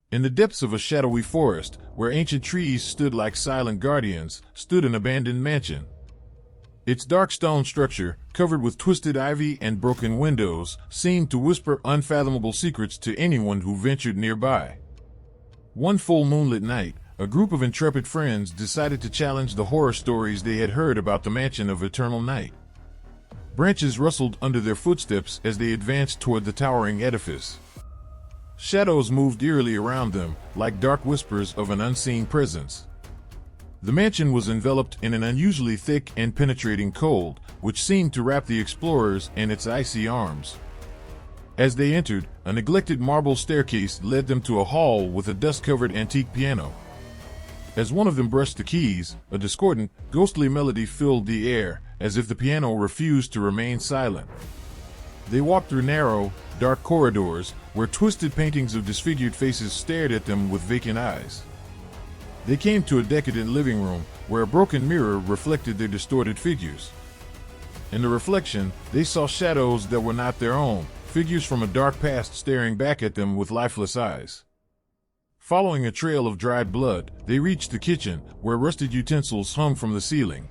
In the depths of a shadowy forest, where ancient trees stood like silent guardians, stood an abandoned mansion. Its dark stone structure, covered with twisted ivy and broken windows, seemed to whisper unfathomable secrets to anyone who ventured nearby. One full moonlit night, a group of intrepid friends decided to challenge the horror stories they had heard about the Mansion of Eternal Night. Branches rustled under their footsteps as they advanced toward the towering edifice. Shadows moved eerily around them, like dark whispers of an unseen presence. The mansion was enveloped in an unusually thick and penetrating cold, which seemed to wrap the explorers in its icy arms. As they entered, a neglected marble staircase led them to a hall with a dust-covered antique piano. As one of them brushed the keys, a discordant, ghostly melody filled the air, as if the piano refused to remain silent. They walked through narrow, dark corridors, where twisted paintings of disfigured faces stared at them with vacant eyes. They came to a decadent living room, where a broken mirror reflected their distorted figures. In the reflection, they saw shadows that were not their own, figures from a dark past staring back at them with lifeless eyes. Following a trail of dried blood, they reached the kitchen, where rusted utensils hung from the ceiling.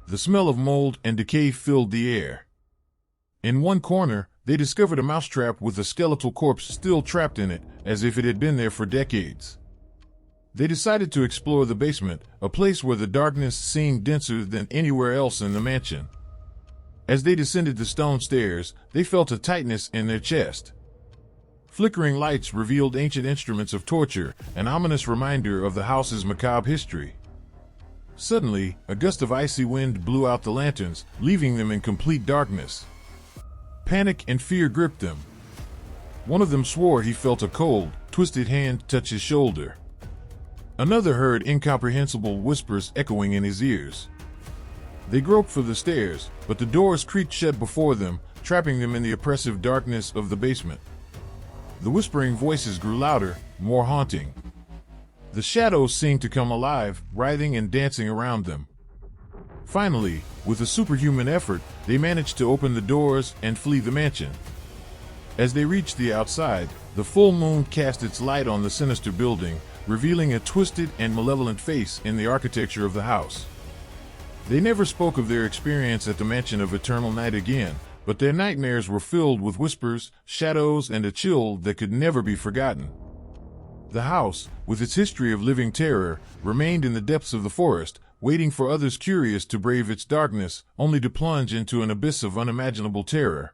The smell of mold and decay filled the air. In one corner, they discovered a mousetrap with a skeletal corpse still trapped in it, as if it had been there for decades. They decided to explore the basement, a place where the darkness seemed denser than anywhere else in the mansion. As they descended the stone stairs, they felt a tightness in their chest. Flickering lights revealed ancient instruments of torture, an ominous reminder of the house's macabre history. Suddenly, a gust of icy wind blew out the lanterns, leaving them in complete darkness. Panic and fear gripped them. One of them swore he felt a cold, twisted hand touch his shoulder. Another heard incomprehensible whispers echoing in his ears. They groped for the stairs, but the doors creaked shut before them, trapping them in the oppressive darkness of the basement. The whispering voices grew louder, more haunting. The shadows seemed to come alive, writhing and dancing around them. Finally, with a superhuman effort, they managed to open the doors and flee the mansion. As they reached the outside, the full moon cast its light on the sinister building, revealing a twisted and malevolent face in the architecture of the house. They never spoke of their experience at the Mansion of Eternal Night again, but their nightmares were filled with whispers, shadows, and a chill that could never be forgotten. The house, with its history of living terror, remained in the depths of the forest, waiting for others curious to brave its darkness, only to plunge into an abyss of unimaginable terror.